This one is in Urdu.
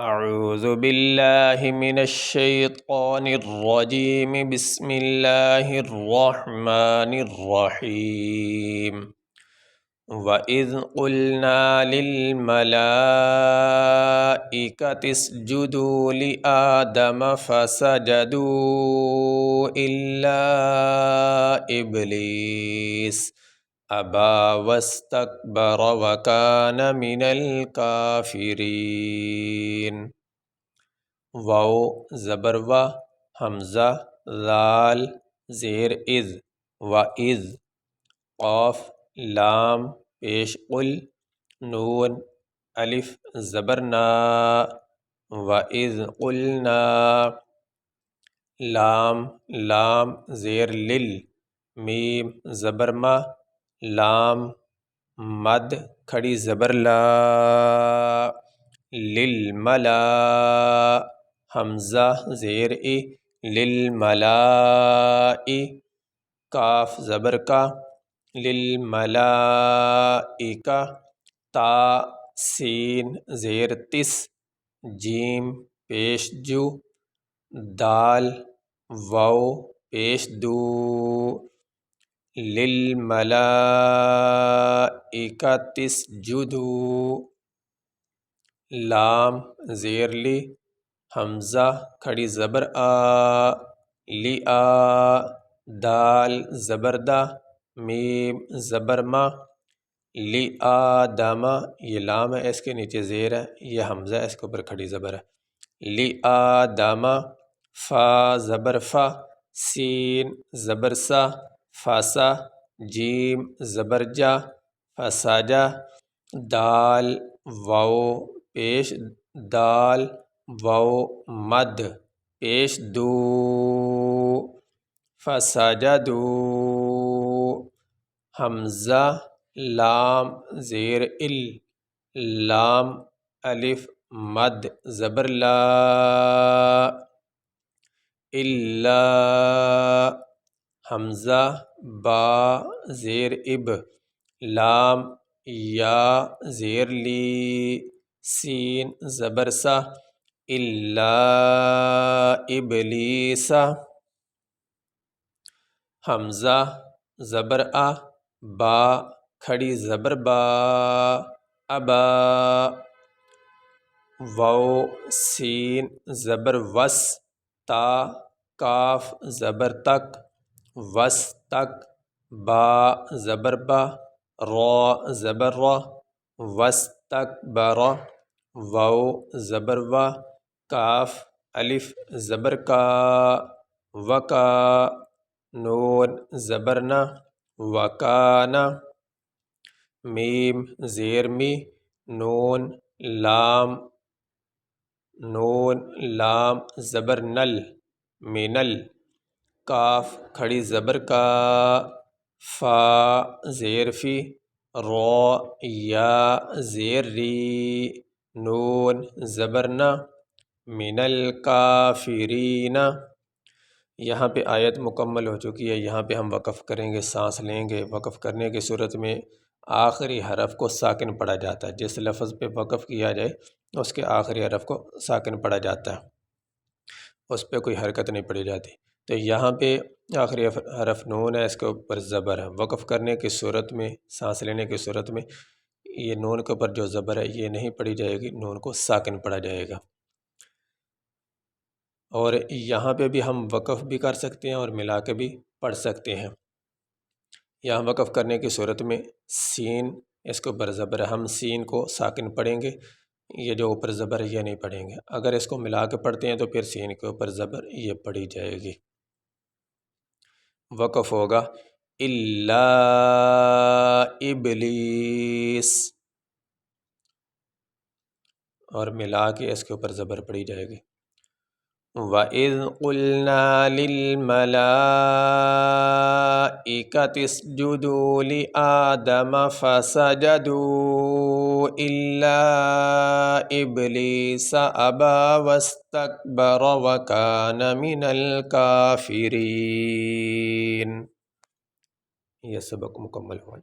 اعوذ باللہ من الشیطان الرجیم بسم اللہ الرحمن الرحیم وَإِذْ قُلْنَا لِلْمَلَائِكَةِ اسْجُدُوا لِآدَمَ فَسَجَدُوا إِلَّا إِبْلِيسَ أَبَى وَاسْتَكْبَرَ وَكَانَ مِنَ الْكَافِرِينَ۔ واو زبر و، حمزہ ذال زیر اذ، وَإِذْ قاف لام پیش قل، نون الف زبر نا، وَإِذْ قُلْنَا لام زیر لل، میم زبر ما، لام مد کھڑی زبر لا، للملا حمزہ زیر ای، للملائی کاف زبر کا، للملائکہ تا سین زیر تس، جیم پیش جو، دال واو پیش دو، للملائکۃ اسجدوا لام زیر لی، حمزہ کھڑی زبر آ، لیا دال زبر دا، میم زبر ما، لآدم یہ لام ہے اس کے نیچے زیر ہے، یہ حمزہ اس کے اوپر کھڑی زبر ہے، لآدم فا زبر فا، سین زبر سا، فاسا جیم زبر جا، فساجا دال واو پیش دال واو مد پیش دو، فسجدوا حمزہ لام زیر ال، لام الف مد زبر لا، الا حمزہ با زیر اب، لام یا زیر لی، سین زبر سا، الا ابلیس حمزہ زبر آ، با کھڑی زبر با، ابا واو سین زبر وس، تا کاف زبر تک، وس تک با زبر با، را زبر را، وستکبر واو زبر و، کاف الف زبر کا، وکا نون زبر نا، وکانا میم زیر می، نون لام زبر نل، منل کاف کھڑی زبر کا، فا زیر فی، را یا زیر ری، نون زبر نا، من الکافرین۔ یہاں پہ آیت مکمل ہو چکی ہے، یہاں پہ ہم وقف کریں گے، سانس لیں گے۔ وقف کرنے کی صورت میں آخری حرف کو ساکن پڑھا جاتا ہے، جس لفظ پہ وقف کیا جائے اس کے آخری حرف کو ساکن پڑھا جاتا ہے، اس پہ کوئی حرکت نہیں پڑھی جاتی۔ تو یہاں پہ آخری حرف نون ہے، اس کے اوپر زبر ہے۔ وقف کرنے کی صورت میں، سانس لینے کی صورت میں یہ نون کے اوپر جو زبر ہے یہ نہیں پڑھی جائے گی، نون کو ساکن پڑھا جائے گا۔ اور یہاں پہ بھی ہم وقف بھی کر سکتے ہیں اور ملا کے بھی پڑھ سکتے ہیں۔ یہاں وقف کرنے کی صورت میں سین اس کے اوپر زبر ہے، ہم سین کو ساکن پڑھیں گے، یہ جو اوپر زبر ہے یہ نہیں پڑھیں گے۔ اگر اس کو ملا کے پڑھتے ہیں تو پھر سین کے اوپر زبر یہ پڑھی جائے گی۔ وقف ہوگا الا ابلیس، اور ملا کے اس کے اوپر زبر پڑھی جائے گی۔ وَإِذْ قُلْنَا لِلْمَلَائِكَةِ اسْجُدُوا لِآدَمَ فَسَجَدُوا إِلَّا إِبْلِيسَ أَبَى وَاسْتَكْبَرَ وَكَانَ مِنَ الْكَافِرِينَ۔ یہ سبق مکمل ہوا۔